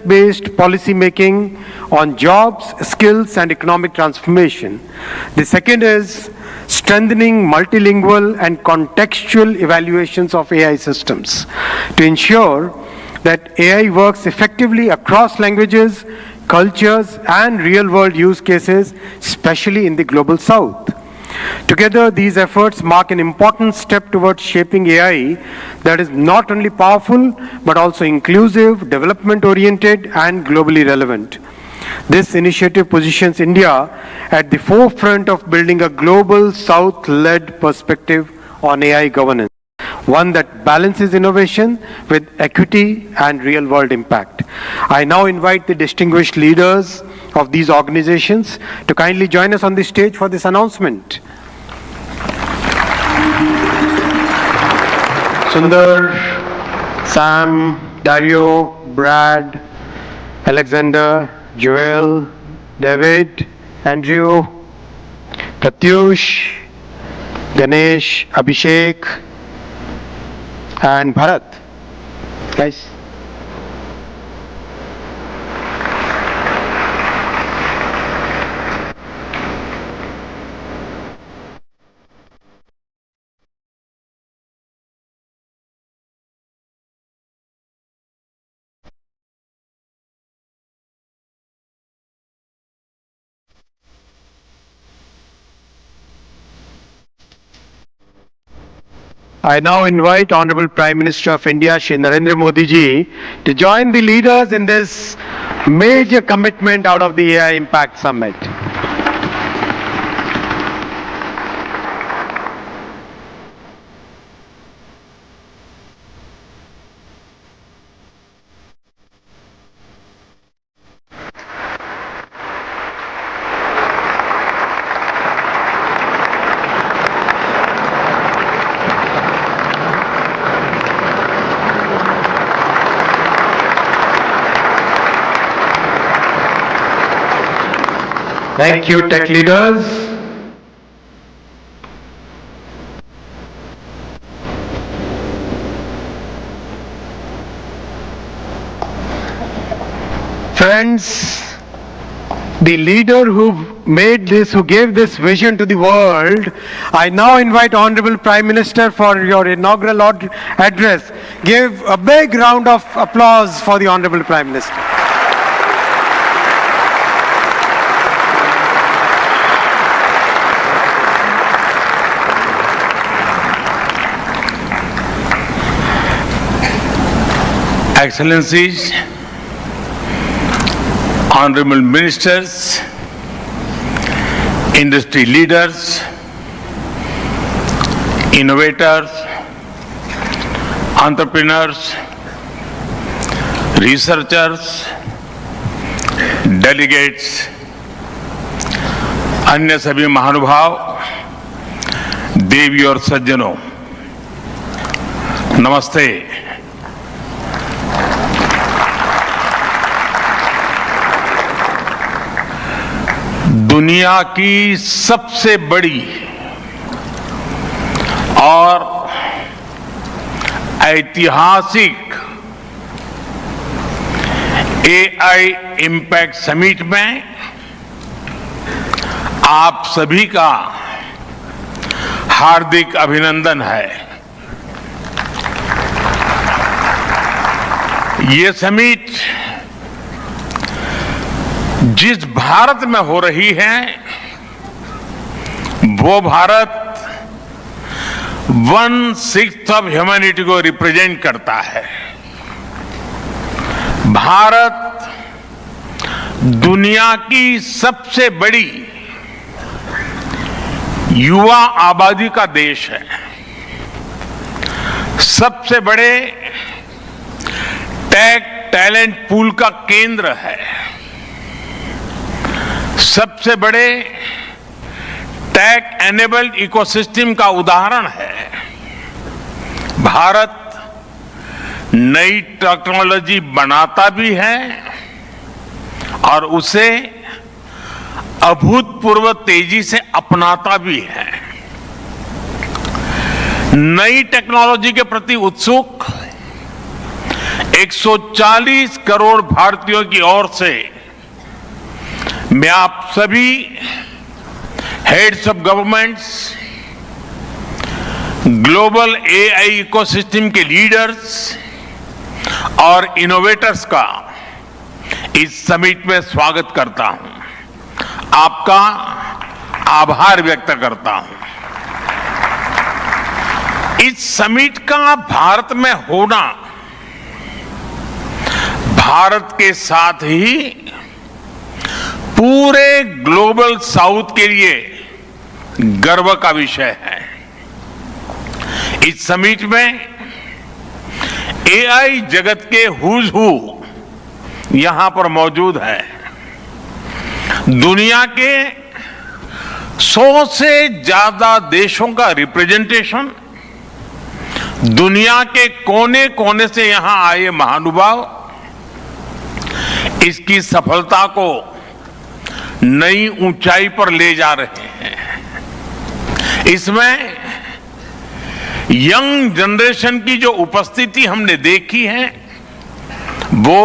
based policy making on jobs, skills, and economic transformation. The second is strengthening multilingual and contextual evaluations of AI systems to ensure that AI works effectively across languages, cultures, and real-world use cases, especially in the global south. Together, these efforts mark an important step towards shaping AI that is not only powerful, but also inclusive, development-oriented, and globally relevant. This initiative positions India at the forefront of building a global South-led perspective on AI governance, one that balances innovation with equity and real-world impact. I now invite the distinguished leaders of these organizations to kindly join us on the stage for this announcement. Sundar, Sam, Dario, Brad, Alexander, Joel, David, Andrew, Pratyush, Ganesh, Abhishek, and Bharat. Guys. I now invite Honorable Prime Minister of India, Shri Narendra Modi ji, to join the leaders in this major commitment out of the AI Impact Summit. Thank you, tech leaders. Friends, the leader who gave this vision to the world, I now invite Honorable Prime Minister for your inaugural address. Give a big round of applause for the Honorable Prime Minister. Excellencies, Honorable Ministers, industry leaders, innovators, entrepreneurs, researchers, delegates, अन्य सभी महानुभाव, देवी और सज्जनों, नमस्ते। दुनिया की सबसे बड़ी और ऐतिहासिक एआई इम्पैक्ट समिट में आप सभी का हार्दिक अभिनंदन है। ये समिट जिस भारत में हो रही है वो भारत 1/6 ऑफ ह्यूमैनिटी को रिप्रेजेंट करता है। भारत दुनिया की सबसे बड़ी युवा आबादी का देश है, सबसे बड़े टेक टैलेंट पूल का केंद्र है, सबसे बड़े टेक एनेबल्ड इकोसिस्टम का उदाहरण है। भारत नई टेक्नोलॉजी बनाता भी है और उसे अभूतपूर्व तेजी से अपनाता भी है। नई टेक्नोलॉजी के प्रति उत्सुक 140 करोड़ भारतीयों की ओर से मैं आप सभी heads of governments, global AI ecosystem के लीडर्स और इनोवेटर्स का इस समिट में स्वागत करता हूं, आपका आभार व्यक्त करता हूं। इस समिट का भारत में होना भारत के साथ ही पूरे ग्लोबल साउथ के लिए गर्व का विषय है। इस समिट में एआई जगत के हुज हू यहां पर मौजूद है। दुनिया के 100 से ज्यादा देशों का रिप्रेजेंटेशन, दुनिया के कोने कोने से यहां आए महानुभाव इसकी सफलता को नई ऊंचाई पर ले जा रहे हैं। इसमें यंग जनरेशन की जो उपस्थिति हमने देखी है वो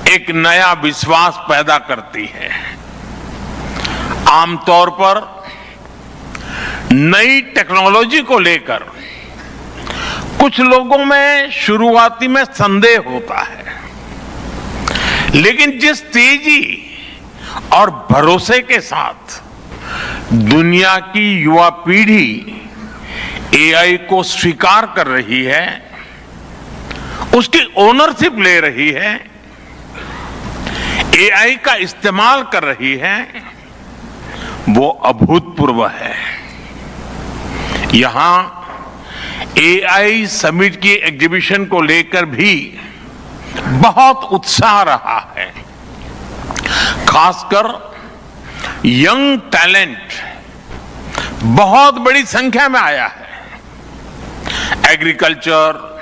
एक नया विश्वास पैदा करती है। आमतौर पर नई टेक्नोलॉजी को लेकर कुछ लोगों में शुरुआती में संदेह होता है, लेकिन जिस तेजी और भरोसे के साथ दुनिया की युवा पीढ़ी एआई को स्वीकार कर रही है, उसकी ओनरशिप ले रही है, एआई का इस्तेमाल कर रही है, वो अभूतपूर्व है। यहां एआई समिट की एग्जीबिशन को लेकर भी बहुत उत्साह रहा है। खासकर यंग टैलेंट बहुत बड़ी संख्या में आया है। एग्रीकल्चर,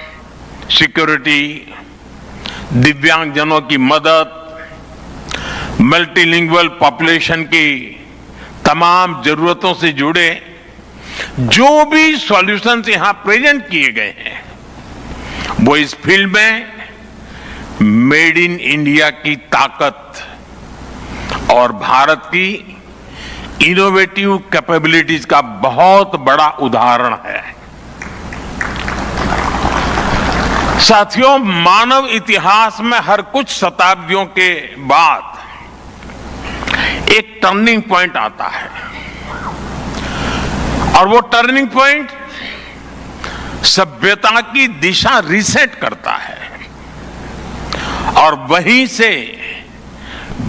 सिक्योरिटी, दिव्यांगजनों की मदद, मल्टीलिंगुअल पॉपुलेशन की तमाम जरूरतों से जुड़े जो भी सॉल्यूशंस यहां प्रेजेंट किए गए हैं वो इस फील्ड में मेड इन इंडिया की ताकत और भारत की इनोवेटिव कैपेबिलिटीज का बहुत बड़ा उदाहरण है। साथियों, मानव इतिहास में हर कुछ शताब्दियों के बाद एक टर्निंग पॉइंट आता है और वो टर्निंग पॉइंट सभ्यता की दिशा रीसेट करता है और वहीं से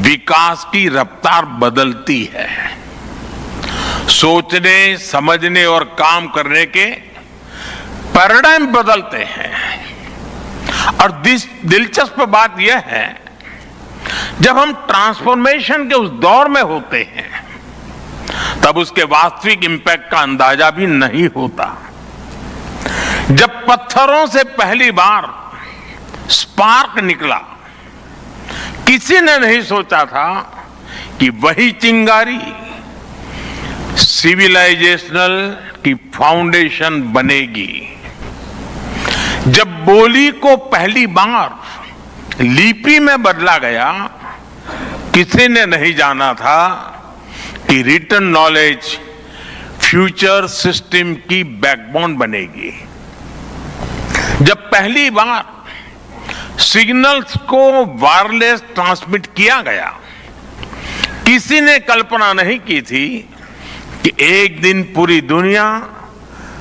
विकास की रफ्तार बदलती है। सोचने, समझने और काम करने के पैराडाइम बदलते हैं। और दिलचस्प बात यह है, जब हम ट्रांसफॉर्मेशन के उस दौर में होते हैं तब उसके वास्तविक इंपैक्ट का अंदाजा भी नहीं होता। जब पत्थरों से पहली बार स्पार्क निकला, किसी ने नहीं सोचा था कि वही चिंगारी सिविलाइजेशनल की फाउंडेशन बनेगी। जब बोली को पहली बार लिपि में बदला गया, किसी ने नहीं जाना था कि रिटन नॉलेज फ्यूचर सिस्टम की बैकबोन बनेगी। जब पहली बार सिग्नल्स को वायरलेस ट्रांसमिट किया गया, किसी ने कल्पना नहीं की थी कि एक दिन पूरी दुनिया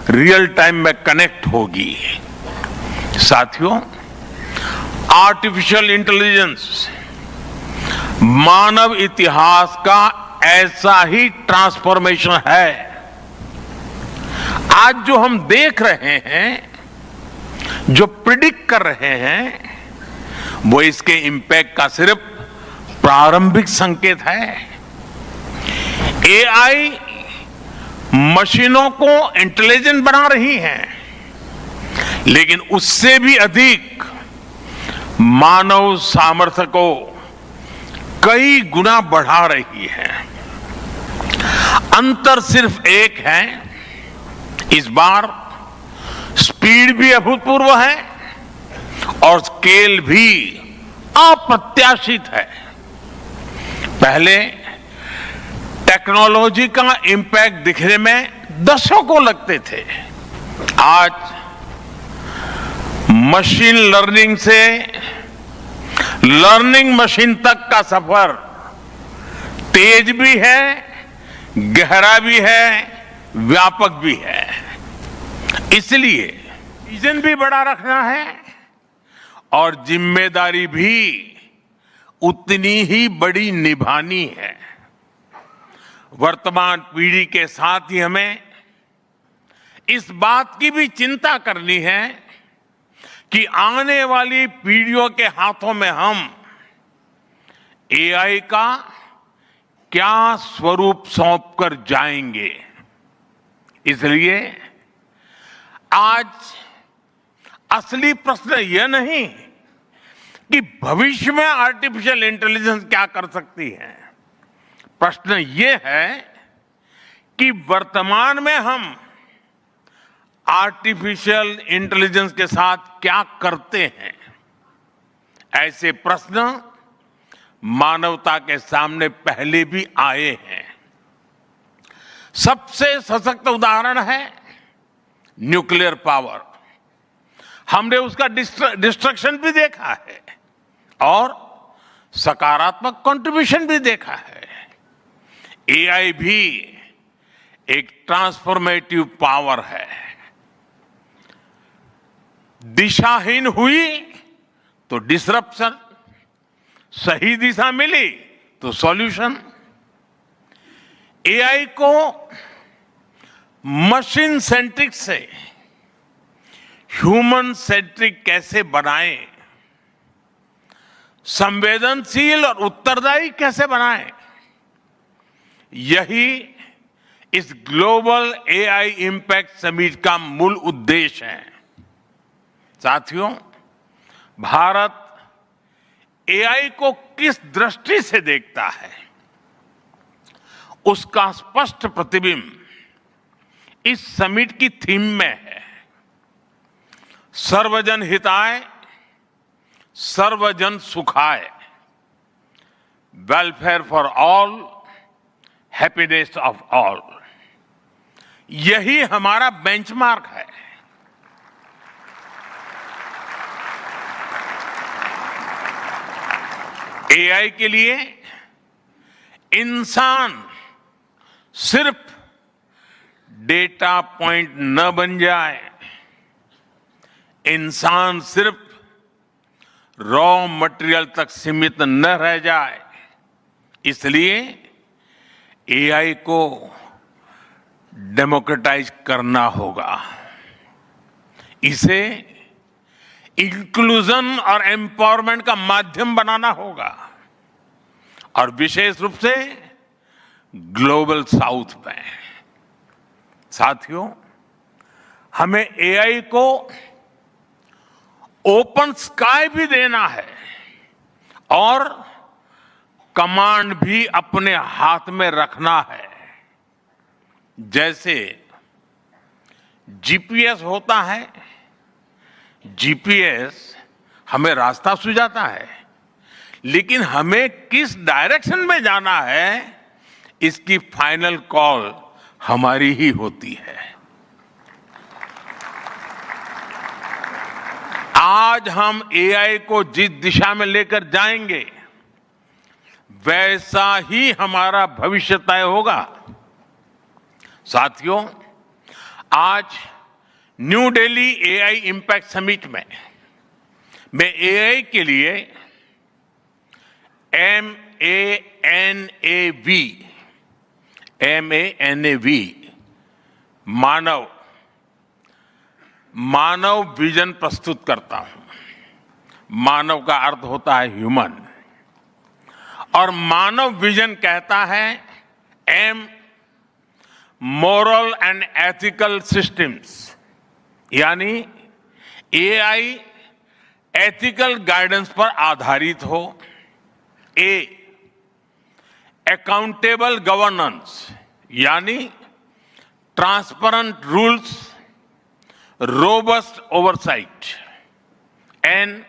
रियल टाइम में कनेक्ट होगी। साथियों, आर्टिफिशियल इंटेलिजेंस मानव इतिहास का ऐसा ही ट्रांसफॉर्मेशन है। आज जो हम देख रहे हैं, जो प्रिडिक्ट कर रहे हैं, वो इसके इंपैक्ट का सिर्फ प्रारंभिक संकेत है। एआई मशीनों को इंटेलिजेंट बना रही है, लेकिन उससे भी अधिक मानव सामर्थ्य को कई गुना बढ़ा रही है। अंतर सिर्फ एक है, इस बार स्पीड भी अभूतपूर्व है और स्केल भी अप्रत्याशित है। पहले टेक्नोलॉजी का इंपैक्ट दिखने में दशकों लगते थे। आज मशीन लर्निंग से लर्निंग मशीन तक का सफर तेज भी है, गहरा भी है, व्यापक भी है। इसलिए विजन भी बड़ा रखना है और जिम्मेदारी भी उतनी ही बड़ी निभानी है। वर्तमान पीढ़ी के साथ ही हमें इस बात की भी चिंता करनी है कि आने वाली पीढ़ियों के हाथों में हम एआई का क्या स्वरूप सौंप कर जाएंगे। इसलिए आज असली प्रश्न यह नहीं कि भविष्य में आर्टिफिशियल इंटेलिजेंस क्या कर सकती है। प्रश्न यह है कि वर्तमान में हम आर्टिफिशियल इंटेलिजेंस के साथ क्या करते हैं। ऐसे प्रश्न मानवता के सामने पहले भी आए हैं। सबसे सशक्त उदाहरण है न्यूक्लियर पावर। हमने उसका डिस्ट्रक्शन भी देखा है और सकारात्मक कंट्रीब्यूशन भी देखा है। एआई भी एक ट्रांसफॉर्मेटिव पावर है। दिशाहीन हुई तो डिसरप्शन, सही दिशा मिली तो सॉल्यूशन। एआई को मशीन सेंट्रिक से ह्यूमन सेंट्रिक कैसे बनाएं, संवेदनशील और उत्तरदायी कैसे बनाएं, यही इस ग्लोबल एआई इंपैक्ट समिट का मूल उद्देश्य है। साथियों, भारत एआई को किस दृष्टि से देखता है, उसका स्पष्ट प्रतिबिंब इस समिट की थीम में है। सर्वजन हिताय, सर्वजन सुखाय, welfare for all, happiness of all. यही हमारा बेंचमार्क है। एआई के लिए इंसान सिर्फ डेटा पॉइंट न बन जाए, इंसान सिर्फ रॉ मटेरियल तक सीमित न रह जाए। इसलिए एआई को डेमोक्रेटाइज करना होगा, इसे इंक्लूजन और एम्पावरमेंट का माध्यम बनाना होगा और विशेष रूप से ग्लोबल साउथ में। साथियों, हमें एआई को ओपन स्काई भी देना है और कमांड भी अपने हाथ में रखना है। जैसे जीपीएस होता है, जीपीएस हमें रास्ता सुझाता है, लेकिन हमें किस डायरेक्शन में जाना है इसकी फाइनल कॉल हमारी ही होती है। आज हम एआई को जिस दिशा में लेकर जाएंगे वैसा ही हमारा भविष्य तय होगा। साथियों, आज new Delhi AI impact summit में मैं एआई के लिए MANAV मानव विजन प्रस्तुत करता हूं। मानव का अर्थ होता है ह्यूमन और मानव विजन कहता है M moral and ethical systems, यानी एआई एथिकल गाइडेंस पर आधारित हो। A अकाउंटेबल गवर्नेंस, यानी transparent rules, robust oversight. And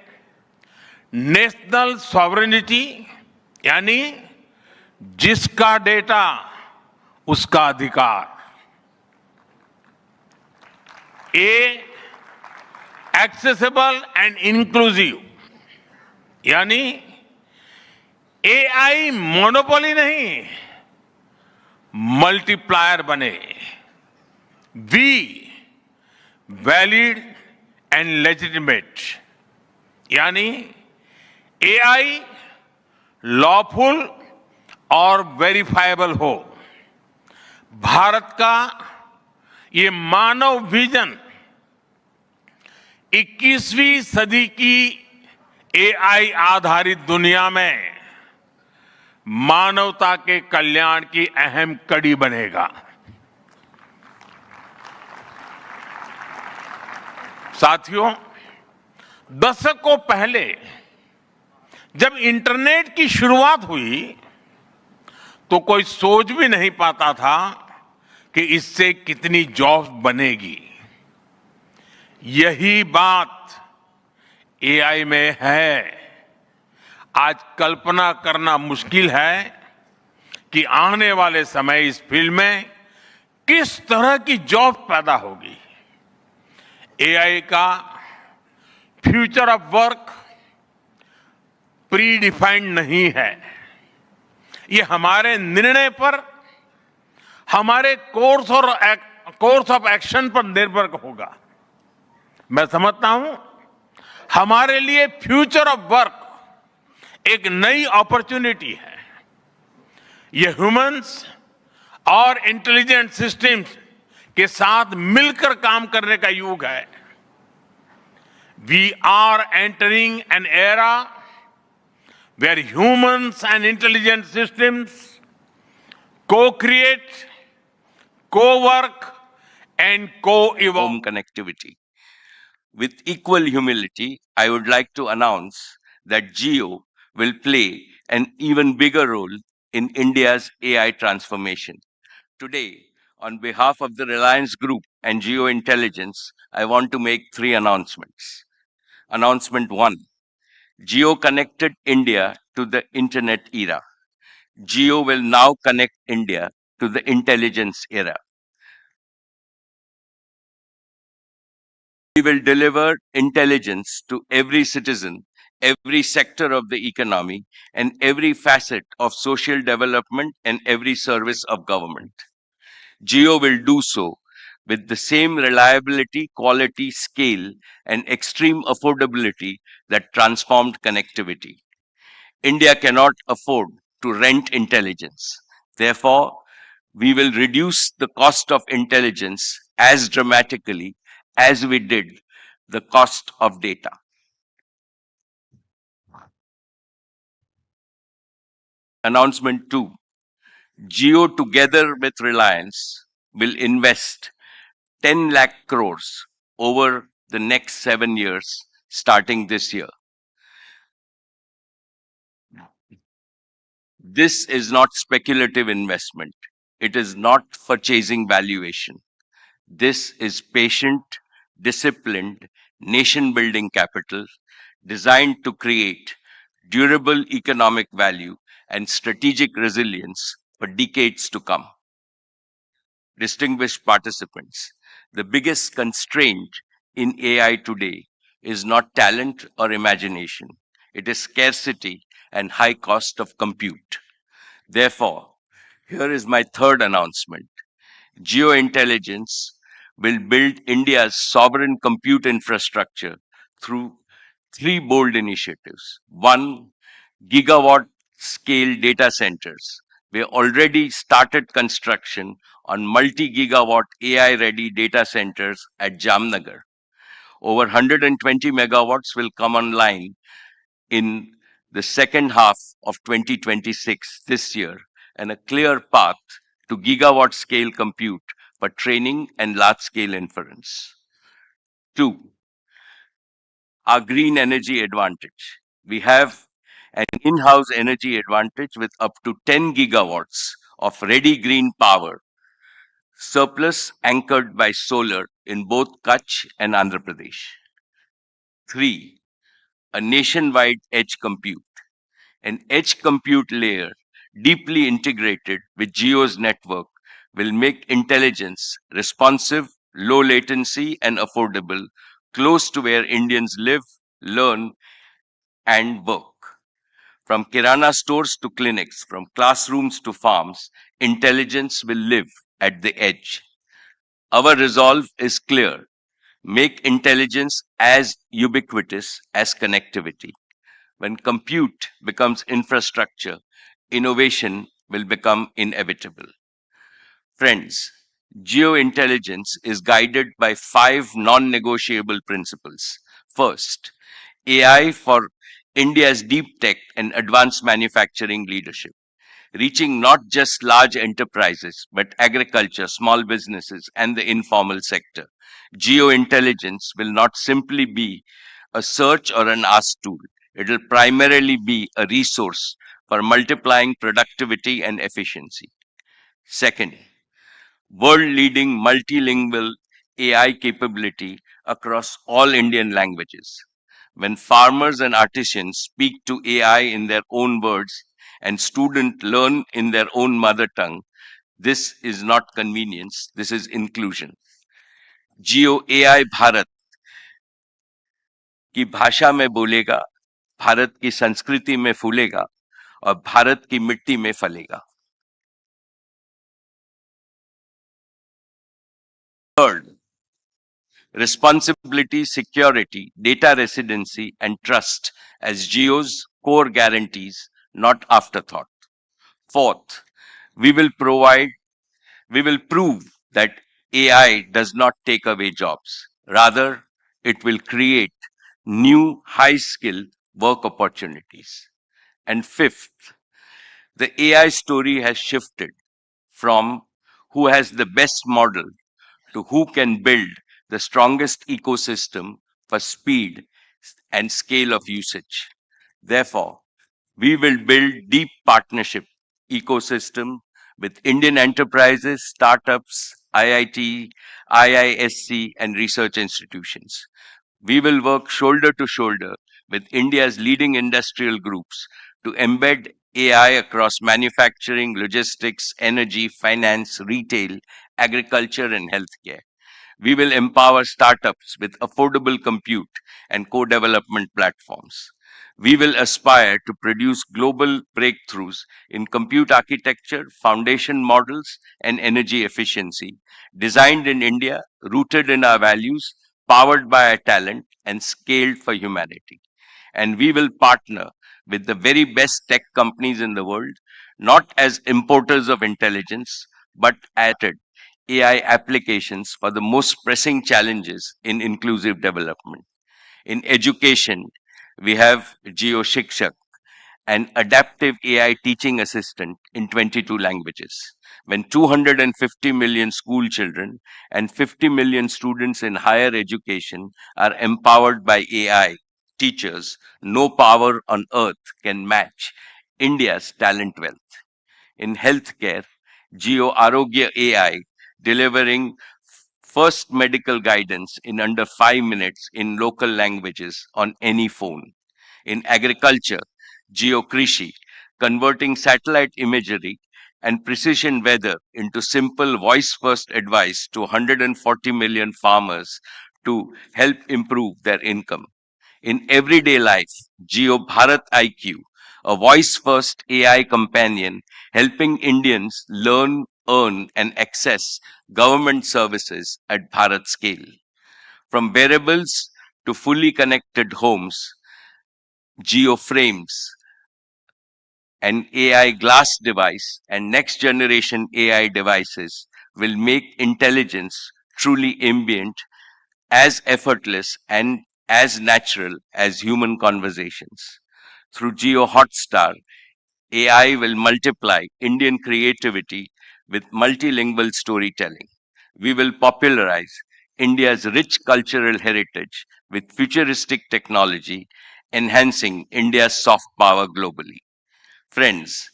national sovereignty यानी जिसका डेटा उसका अधिकार। ए एक्सेसिबल एंड इंक्लूसिव यानी एआई मोनोपोली नहीं, मल्टीप्लायर बने। वी वैलिड एंड लेजिटिमेट यानी एआई लॉफुल और वेरीफाइबल हो। भारत का ये मानव विजन 21वीं सदी की एआई आधारित दुनिया में मानवता के कल्याण की अहम कड़ी बनेगा। साथियों, दशकों पहले जब इंटरनेट की शुरुआत हुई तो कोई सोच भी नहीं पाता था कि इससे कितनी जॉब्स बनेगी। यही बात एआई में है। आज कल्पना करना मुश्किल है कि आने वाले समय इस फील्ड में किस तरह की जॉब पैदा होगी। एआई का future of work pre defined नहीं है। ये हमारे निर्णय पर, हमारे कोर्स ऑफ एक्शन पर निर्भर होगा। मैं समझता हूं हमारे लिए फ्यूचर ऑफ वर्क एक नई अपॉर्चुनिटी है। ये ह्यूमंस और इंटेलिजेंट सिस्टम्स के साथ मिलकर काम करने का युग है। We are entering an era where humans and intelligent systems co-create, co-work, and co-evolve. Home connectivity. With equal humility, I would like to announce that Jio will play an even bigger role in India's AI transformation. Today, on behalf of the Reliance Group and Jio Intelligence, I want to make 3 announcements. Announcement 1. Jio connected India to the internet era. Jio will now connect India to the intelligence era. We will deliver intelligence to every citizen, every sector of the economy, and every facet of social development and every service of government. Jio will do so with the same reliability, quality, scale, and extreme affordability that transformed connectivity. India cannot afford to rent intelligence. Therefore, we will reduce the cost of intelligence as dramatically as we did the cost of data. Announcement 2. Jio, together with Reliance, will invest 10 lakh crores over the next 7 years, starting this year. This is not speculative investment. It is not for chasing valuation. This is patient, disciplined, nation-building capital designed to create durable economic value and strategic resilience for decades to come. Distinguished participants, the biggest constraint in AI today is not talent or imagination. It is scarcity and high cost of compute. Therefore, here is my third announcement. Jio Intelligence will build India's sovereign compute infrastructure through 3 bold initiatives. 1, gigawatt scale data centers. We already started construction on multi-gigawatt AI-ready data centers at Jamnagar. Over 120 megawatts will come online in the second half of 2026 this year, and a clear path to gigawatt scale compute for training and large scale inference. 2, our green energy advantage. We have an in-house energy advantage with up to 10 gigawatts of ready green power, surplus anchored by solar in both Kutch and Andhra Pradesh. 3, a nationwide edge compute. An edge compute layer deeply integrated with Geo's network will make intelligence responsive, low latency, and affordable, close to where Indians live, learn, and work. From kirana stores to clinics, from classrooms to farms, intelligence will live at the edge. Our resolve is clear: make intelligence as ubiquitous as connectivity. When compute becomes infrastructure, innovation will become inevitable. Friends, geointelligence is guided by 5 non-negotiable principles. First, AI for India's deep tech and advanced manufacturing leadership, reaching not just large enterprises, but agriculture, small businesses, and the informal sector. Geointelligence will not simply be a search or an ask tool. It will primarily be a resource for multiplying productivity and efficiency. Second, world-leading multilingual AI capability across all Indian languages. When farmers and artisans speak to AI in their own words and students learn in their own mother tongue, this is not convenience, this is inclusion. Jio AI Bharat की भाषा में बोलेगा, भारत की संस्कृति में फूलेगा और भारत की मिट्टी में फलेगा. Third, responsibility, security, data residency, and trust as Geo's core guarantees, not afterthought. Fourth, we will prove that AI does not take away jobs. Rather, it will create new high-skill work opportunities. And fifth, the AI story has shifted from who has the best model to who can build the strongest ecosystem for speed and scale of usage. Therefore, we will build deep partnership ecosystem with Indian enterprises, startups, IIT, IISC, and research institutions. We will work shoulder to shoulder with India's leading industrial groups to embed AI across manufacturing, logistics, energy, finance, retail, agriculture, and healthcare. We will empower startups with affordable compute and co-development platforms. We will aspire to produce global breakthroughs in compute architecture, foundation models, and energy efficiency, designed in India, rooted in our values, powered by our talent, and scaled for humanity. And we will partner with the very best tech companies in the world, not as importers of intelligence, but as AI applications for the most pressing challenges in inclusive development. In education, we have Geo Shikshak, an adaptive AI teaching assistant in 22 languages. When 250 million school children and 50 million students in higher education are empowered by AI teachers, no power on earth can match India's talent wealth. In healthcare, Geo Arogya AI delivering first medical guidance in under 5 minutes in local languages on any phone. In agriculture, Geokrishi, converting satellite imagery and precision weather into simple voice-first advice to 140 million farmers to help improve their income. In everyday life, Geo Bharat IQ, a voice-first AI companion helping Indians learn, earn, and access government services at Bharat scale. From wearables to fully connected homes, Geo Frames, an AI glass device, and next generation AI devices will make intelligence truly ambient, as effortless, and as natural as human conversations. Through Geo Hotstar, AI will multiply Indian creativity with multilingual storytelling. We will popularize India's rich cultural heritage with futuristic technology, enhancing India's soft power globally. Friends,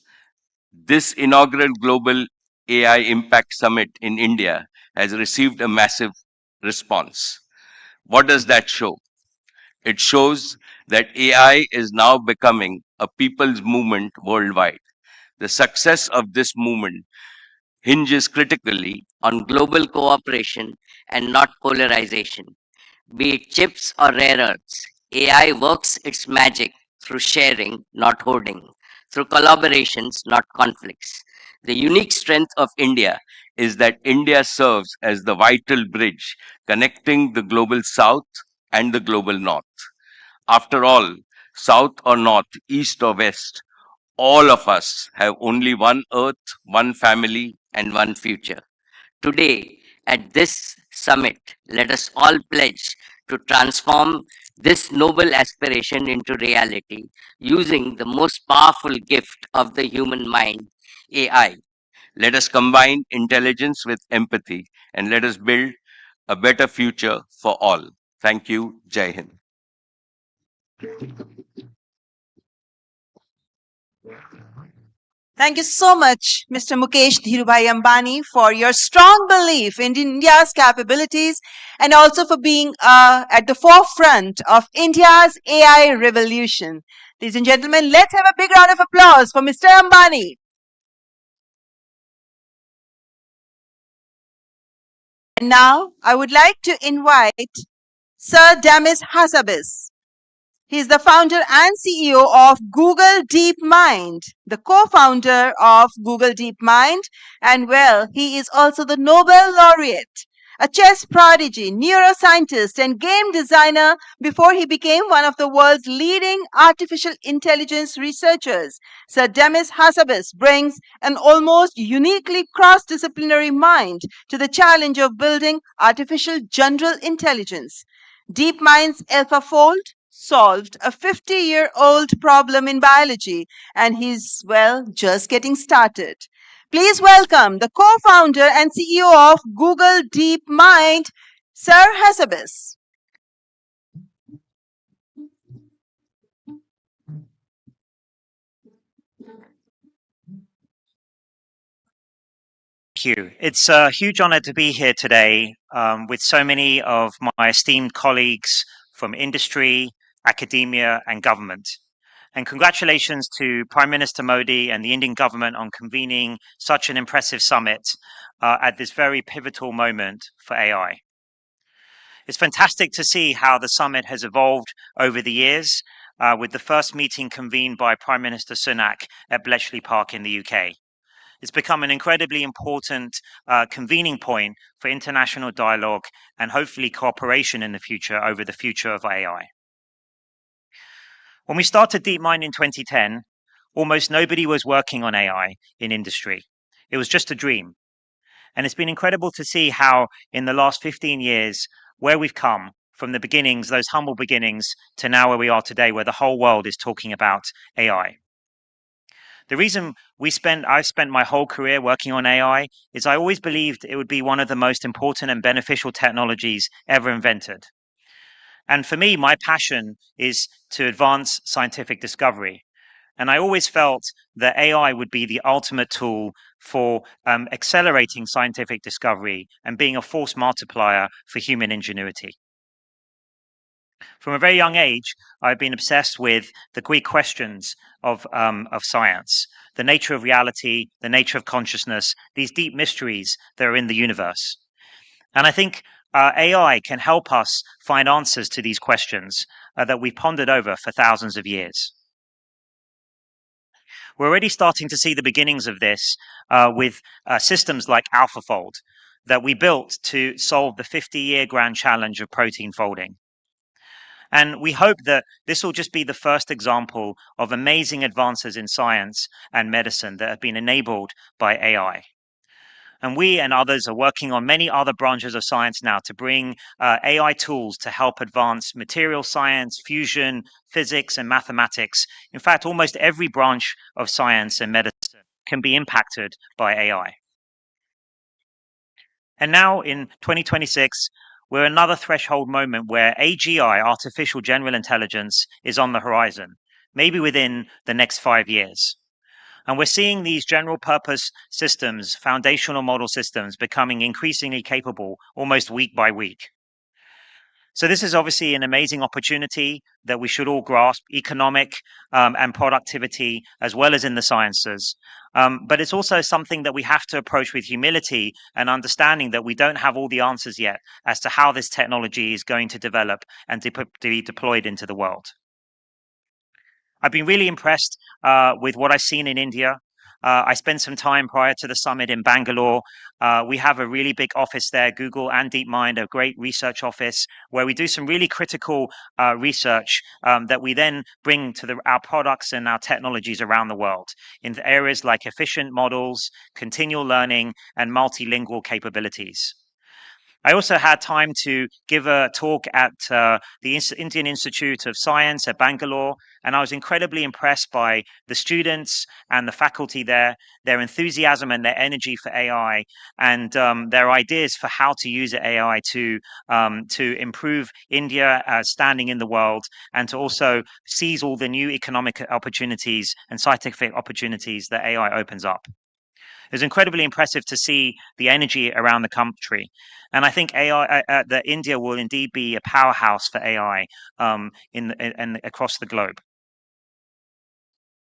this inaugural Global AI Impact Summit in India has received a massive response. What does that show? It shows that AI is now becoming a people's movement worldwide. The success of this movement hinges critically on global cooperation and not polarization. Be it chips or rare earths, AI works its magic through sharing, not hoarding, through collaborations, not conflicts. The unique strength of India is that India serves as the vital bridge connecting the global south and the global north. After all, south or north, east or west, all of us have only one earth, one family, and one future. Today, at this summit, let us all pledge to transform this noble aspiration into reality using the most powerful gift of the human mind, AI. Let us combine intelligence with empathy and let us build a better future for all. Thank you. Jai Hind. Thank you so much, Mr. Mukesh Dhirubhai Ambani, for your strong belief in India's capabilities and also for being at the forefront of India's AI revolution. Ladies and gentlemen, let's have a big round of applause for Mr. Ambani. And now I would like to invite Sir Damis Hassabis. He is the founder and CEO of Google DeepMind, the co-founder of Google DeepMind, and well, he is also the Nobel laureate, a chess prodigy, neuroscientist, and game designer before he became one of the world's leading artificial intelligence researchers. Sir Demis Hassabis brings an almost uniquely cross-disciplinary mind to the challenge of building artificial general intelligence. DeepMind's AlphaFold solved a 50-year-old problem in biology, and he's, well, just getting started. Please welcome the co-founder and CEO of Google DeepMind, Sir Hassabis. Thank you. It's a huge honor to be here today with so many of my esteemed colleagues from industry, academia, and government. And congratulations to Prime Minister Modi and the Indian government on convening such an impressive summit at this very pivotal moment for AI. It's fantastic to see how the summit has evolved over the years, with the first meeting convened by Prime Minister Sunak at Bletchley Park in the UK. It's become an incredibly important convening point for international dialogue and hopefully cooperation in the future over the future of AI. When we started DeepMind in 2010, almost nobody was working on AI in industry. It was just a dream. And it's been incredible to see how in the last 15 years, where we've come from the beginnings, those humble beginnings, to now where we are today, where the whole world is talking about AI. The reason I've spent my whole career working on AI is I always believed it would be one of the most important and beneficial technologies ever invented. And for me, my passion is to advance scientific discovery. And I always felt that AI would be the ultimate tool for accelerating scientific discovery and being a force multiplier for human ingenuity. From a very young age, I've been obsessed with the Greek questions of science, the nature of reality, the nature of consciousness, these deep mysteries that are in the universe. And I think AI can help us find answers to these questions that we've pondered over for thousands of years. We're already starting to see the beginnings of this with systems like AlphaFold that we built to solve the 50-year grand challenge of protein folding. And we hope that this will just be the first example of amazing advances in science and medicine that have been enabled by AI. And we and others are working on many other branches of science now to bring AI tools to help advance material science, fusion, physics, and mathematics. In fact, almost every branch of science and medicine can be impacted by AI. And now in 2026, we're another threshold moment where AGI, artificial general intelligence, is on the horizon, maybe within the next 5 years. And we're seeing these general purpose systems, foundational model systems, becoming increasingly capable almost week by week. So this is obviously an amazing opportunity that we should all grasp, economic and productivity, as well as in the sciences. But it's also something that we have to approach with humility and understanding that we don't have all the answers yet as to how this technology is going to develop and to be deployed into the world. I've been really impressed with what I've seen in India. I spent some time prior to the summit in Bangalore. We have a really big office there, Google and DeepMind, a great research office where we do some really critical research that we then bring to our products and our technologies around the world in areas like efficient models, continual learning, and multilingual capabilities. I also had time to give a talk at the Indian Institute of Science at Bangalore, and I was incredibly impressed by the students and the faculty there, their enthusiasm and their energy for AI, and their ideas for how to use AI to improve India standing in the world, and to also seize all the new economic opportunities and scientific opportunities that AI opens up. It was incredibly impressive to see the energy around the country. And I think that India will indeed be a powerhouse for AI across the globe.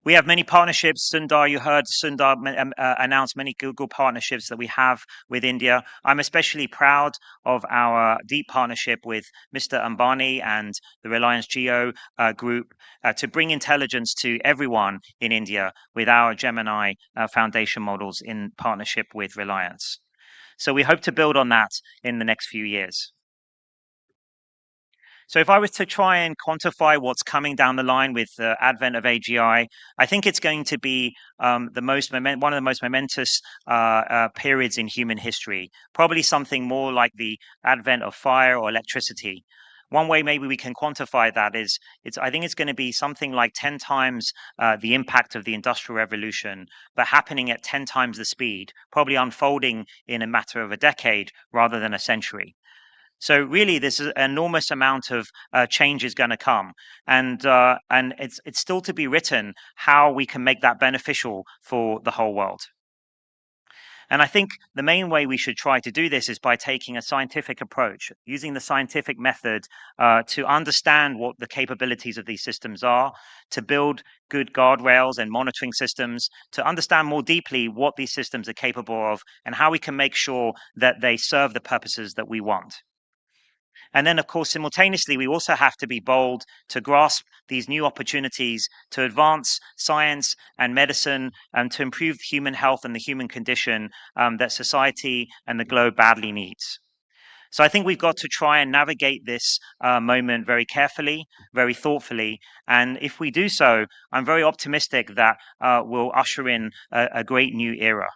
We have many partnerships. Sundar, you heard Sundar announce many Google partnerships that we have with India. I'm especially proud of our deep partnership with Mr. Ambani and the Reliance Jio group to bring intelligence to everyone in India with our Gemini foundation models in partnership with Reliance. So we hope to build on that in the next few years. So if I was to try and quantify what's coming down the line with the advent of AGI, I think it's going to be one of the most momentous periods in human history, probably something more like the advent of fire or electricity. One way maybe we can quantify that is, I think it's going to be something like 10 times the impact of the Industrial Revolution, but happening at 10 times the speed, probably unfolding in a matter of a decade rather than a century. So really, this is an enormous amount of change is going to come, and it's still to be written how we can make that beneficial for the whole world. And I think the main way we should try to do this is by taking a scientific approach, using the scientific method to understand what the capabilities of these systems are, to build good guardrails and monitoring systems, to understand more deeply what these systems are capable of and how we can make sure that they serve the purposes that we want. And then, of course, simultaneously, we also have to be bold to grasp these new opportunities to advance science and medicine and to improve human health and the human condition that society and the globe badly needs. So I think we've got to try and navigate this moment very carefully, very thoughtfully. And if we do so, I'm very optimistic that we'll usher in a great new era.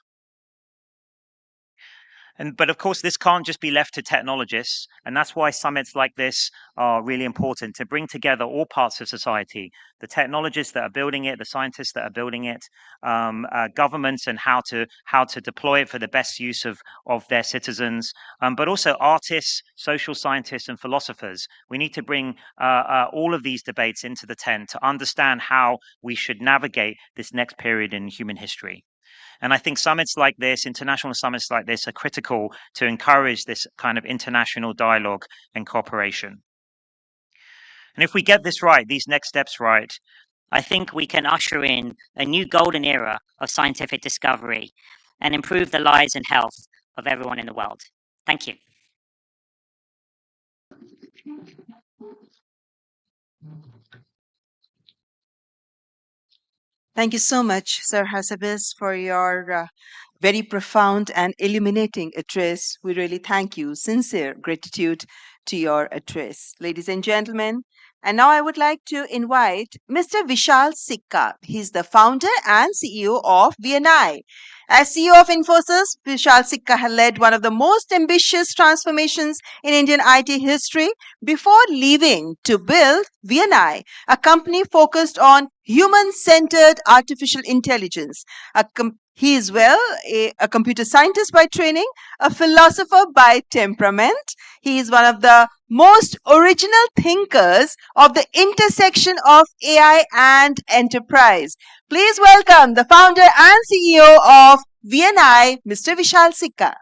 But of course, this can't just be left to technologists. And that's why summits like this are really important, to bring together all parts of society, the technologists that are building it, the scientists that are building it, governments and how to deploy it for the best use of their citizens, but also artists, social scientists, and philosophers. We need to bring all of these debates into the tent to understand how we should navigate this next period in human history. And I think summits like this, international summits like this, are critical to encourage this kind of international dialogue and cooperation. And if we get this right, these next steps right, I think we can usher in a new golden era of scientific discovery and improve the lives and health of everyone in the world. Thank you. Thank you so much, Sir Hassabis, for your very profound and illuminating address. We really thank you. Sincere gratitude to your address. Ladies and gentlemen, and now I would like to invite Mr. Vishal Sikka. He's the founder and CEO of VNI. As CEO of Infosys, Vishal Sikka has led one of the most ambitious transformations in Indian IT history before leaving to build VNI, a company focused on human-centered artificial intelligence. He is a computer scientist by training, a philosopher by temperament. He is one of the most original thinkers of the intersection of AI and enterprise. Please welcome the founder and CEO of VNI, Mr. Vishal Sikka.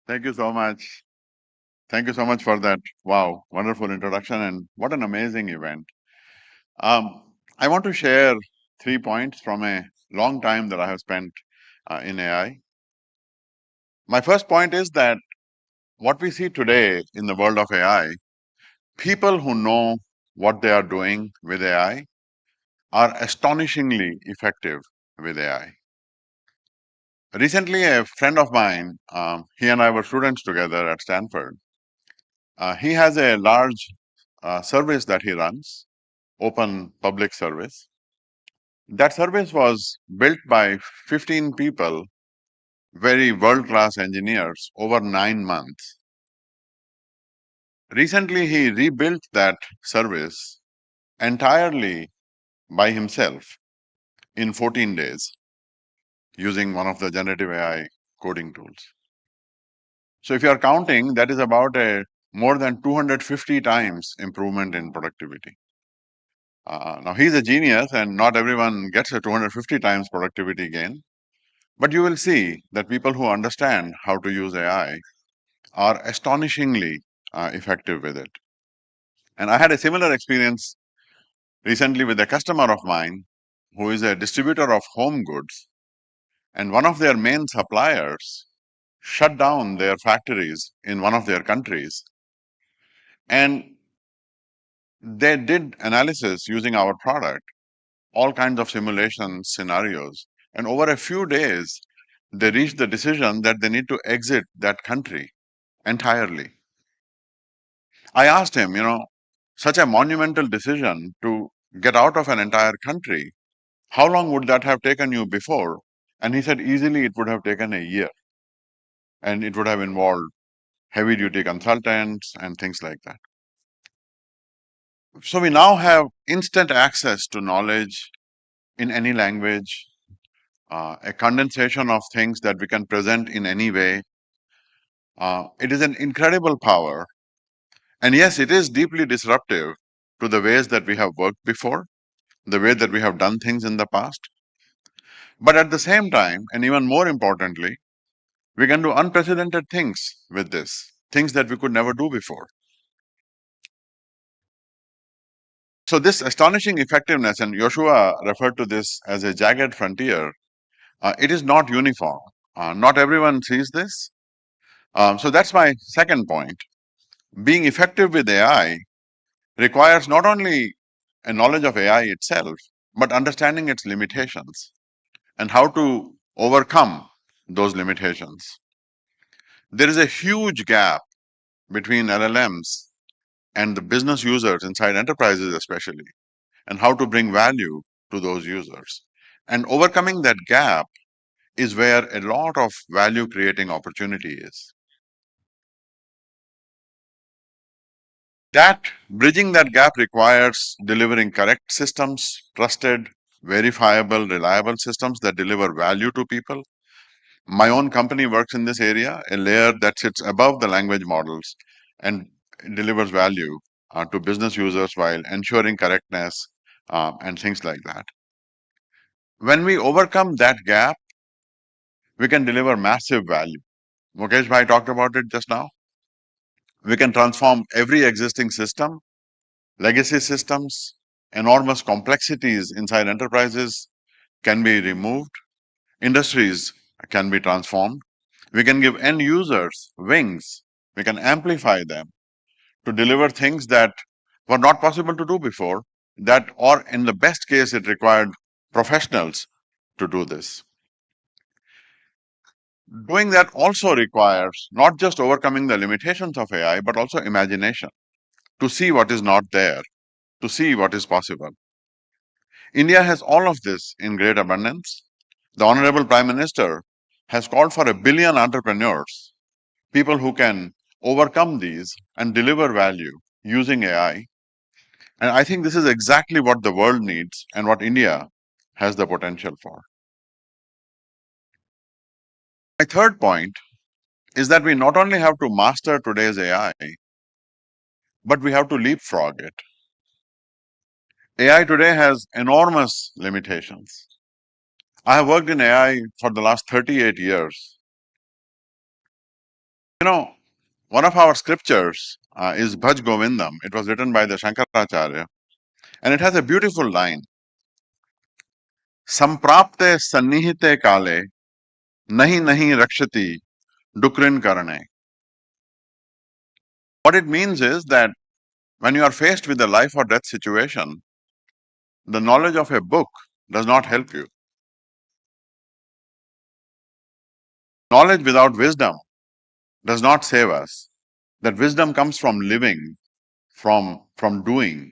Thank you so much. Thank you so much for that. Wow, wonderful introduction, and what an amazing event. I want to share 3 points from a long time that I have spent in AI. My first point is that what we see today in the world of AI, people who know what they are doing with AI are astonishingly effective with AI. Recently, a friend of mine, he and I were students together at Stanford. He has a large service that he runs, open public service. That service was built by 15 people, very world-class engineers, over 9 months. Recently, he rebuilt that service entirely by himself in 14 days using one of the generative AI coding tools. So if you are counting, that is about a more than 250 times improvement in productivity. Now he's a genius and not everyone gets a 250 times productivity gain, but you will see that people who understand how to use AI are astonishingly effective with it. And I had a similar experience recently with a customer of mine who is a distributor of home goods, and one of their main suppliers shut down their factories in one of their countries, and they did analysis using our product, all kinds of simulation scenarios, and over a few days they reached the decision that they need to exit that country entirely. I asked him, such a monumental decision to get out of an entire country, how long would that have taken you before? And he said easily it would have taken a year, and it would have involved heavy duty consultants and things like that. So we now have instant access to knowledge in any language, a condensation of things that we can present in any way. It is an incredible power. And yes, it is deeply disruptive to the ways that we have worked before, the way that we have done things in the past. But at the same time, and even more importantly, we can do unprecedented things with this, things that we could never do before. So this astonishing effectiveness, and Joshua referred to this as a jagged frontier, it is not uniform. Not everyone sees this. So that's my second point. Being effective with AI requires not only a knowledge of AI itself, but understanding its limitations and how to overcome those limitations. There is a huge gap between LLMs and the business users inside enterprises, especially, and how to bring value to those users. And overcoming that gap is where a lot of value creating opportunity is. That bridging that gap requires delivering correct systems, trusted, verifiable, reliable systems that deliver value to people. My own company works in this area, a layer that sits above the language models and delivers value to business users while ensuring correctness and things like that. When we overcome that gap, we can deliver massive value. Mukesh Bhai talked about it just now. We can transform every existing system, legacy systems, enormous complexities inside enterprises can be removed, industries can be transformed. We can give end users wings, we can amplify them to deliver things that were not possible to do before, that, or in the best case, it required professionals to do this. Doing that also requires not just overcoming the limitations of AI, but also imagination to see what is not there, to see what is possible. India has all of this in great abundance. The Honorable Prime Minister has called for 1 billion entrepreneurs, people who can overcome these and deliver value using AI. And I think this is exactly what the world needs and what India has the potential for. My third point is that we not only have to master today's AI, but we have to leapfrog it. AI today has enormous limitations. I have worked in AI for the last 38 years. One of our scriptures is Bhaj Govindam. It was written by the Shankaracharya, and it has a beautiful line. Samprapte sannihite kale nahi nahi rakshati dukrin karane. What it means is that when you are faced with a life or death situation, the knowledge of a book does not help you. Knowledge without wisdom does not save us. That wisdom comes from living, from doing,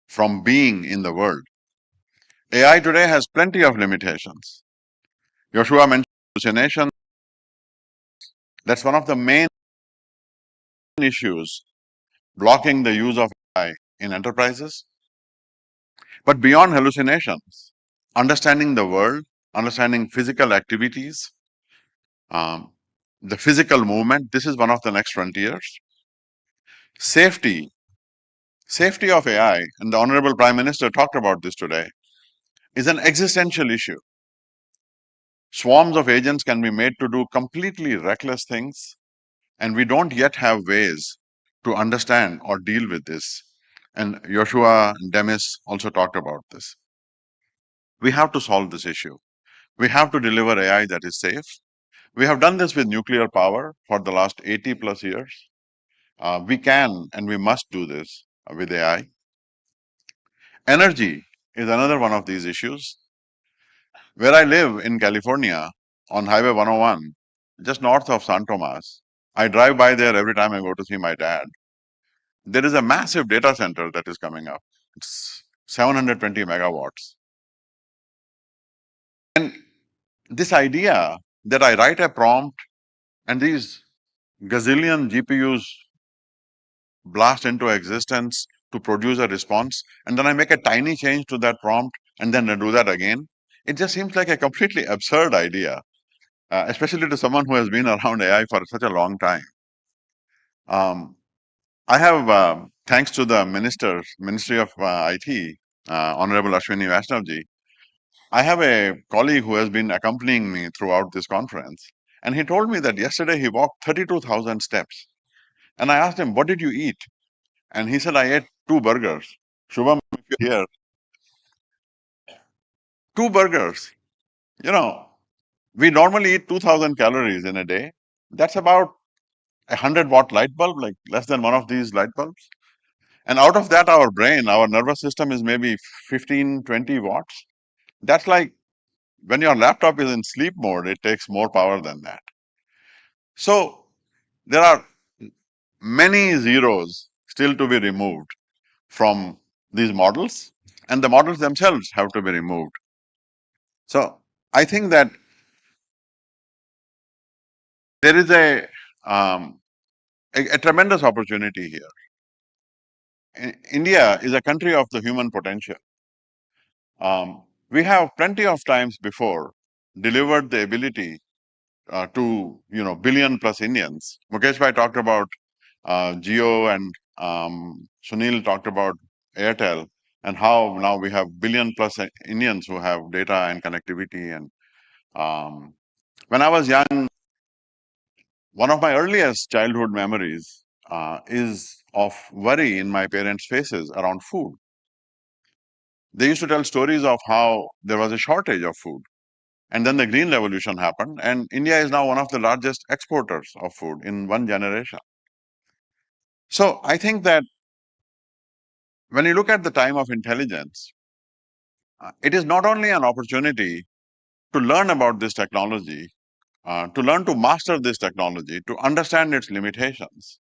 from being in the world. AI today has plenty of limitations. Joshua mentioned hallucination. That's one of the main issues blocking the use of AI in enterprises. But beyond hallucinations, understanding the world, understanding physical activities, the physical movement, this is one of the next frontiers. Safety of AI, and the Honorable Prime Minister talked about this today, is an existential issue. Swarms of agents can be made to do completely reckless things, and we don't yet have ways to understand or deal with this. And Joshua Demis also talked about this. We have to solve this issue. We have to deliver AI that is safe. We have done this with nuclear power for the last 80 plus years. We can and we must do this with AI. Energy is another one of these issues. Where I live in California on Highway 101, just north of San Tomas, I drive by there every time I go to see my dad. There is a massive data center that is coming up. It's 720 megawatts. And this idea that I write a prompt and these gazillion GPUs blast into existence to produce a response, and then I make a tiny change to that prompt and then I do that again, it just seems like a completely absurd idea, especially to someone who has been around AI for such a long time. I have, thanks to the Ministry of IT, Honorable Ashwini Vaishnavji, I have a colleague who has been accompanying me throughout this conference, and he told me that yesterday he walked 32,000 steps. And I asked him, what did you eat? And he said, I ate 2 burgers. Shubham, if you're here, 2 burgers. You know, we normally eat 2,000 calories in a day. That's about a 100-watt light bulb, like less than one of these light bulbs. And out of that, our brain, our nervous system is maybe 15, 20 watts. That's like when your laptop is in sleep mode, it takes more power than that. So there are many zeros still to be removed from these models, and the models themselves have to be removed. So I think that there is a tremendous opportunity here. India is a country of the human potential. We have plenty of times before delivered the ability to billion plus Indians. Mukesh Bhai talked about Jio, and Sunil talked about Airtel, and how now we have billion plus Indians who have data and connectivity. And when I was young, one of my earliest childhood memories is of worry in my parents' faces around food. They used to tell stories of how there was a shortage of food. And then the Green Revolution happened, and India is now one of the largest exporters of food in one generation. So I think that when you look at the time of intelligence, it is not only an opportunity to learn about this technology, to learn to master this technology, to understand its limitations,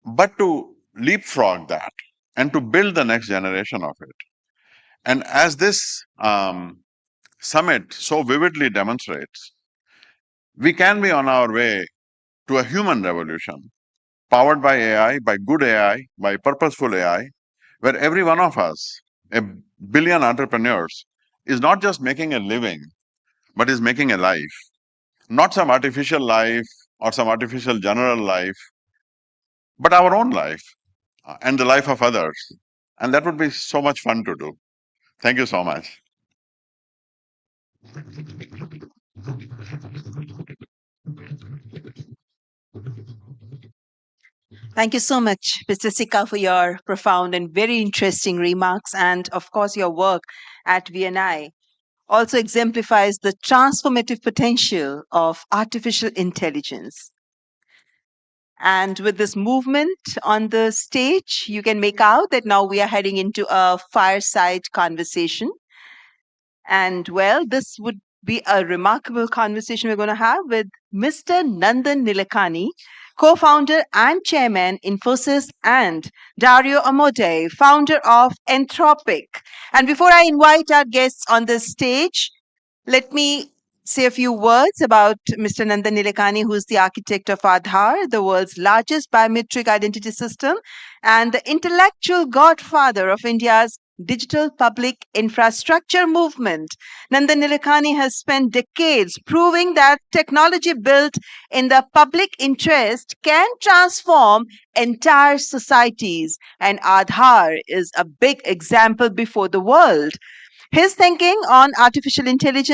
but to leapfrog that and to build the next generation of it. And as this summit so vividly demonstrates, we can be on our way to a human revolution powered by AI, by good AI, by purposeful AI, where every one of us, a billion entrepreneurs, is not just making a living, but is making a life. Not some artificial life or some artificial general life, but our own life and the life of others. And that would be so much fun to do. Thank you so much. Thank you so much, Mr. Sikka, for your profound and very interesting remarks. And of course, your work at VNI also exemplifies the transformative potential of artificial intelligence. And with this movement on the stage, you can make out that now we are heading into a fireside conversation. And well, this would be a remarkable conversation we're going to have with Mr. Nandan Nilekani, co-founder and chairman Infosys, and Dario Amodei, founder of Anthropic. And before I invite our guests on the stage, let me say a few words about Mr. Nandan Nilekani, who is the architect of Aadhaar, the world's largest biometric identity system, and the intellectual godfather of India's digital public infrastructure movement. Nandan Nilekani has spent decades proving that technology built in the public interest can transform entire societies, and Aadhaar is a big example before the world. His thinking on artificial intelligence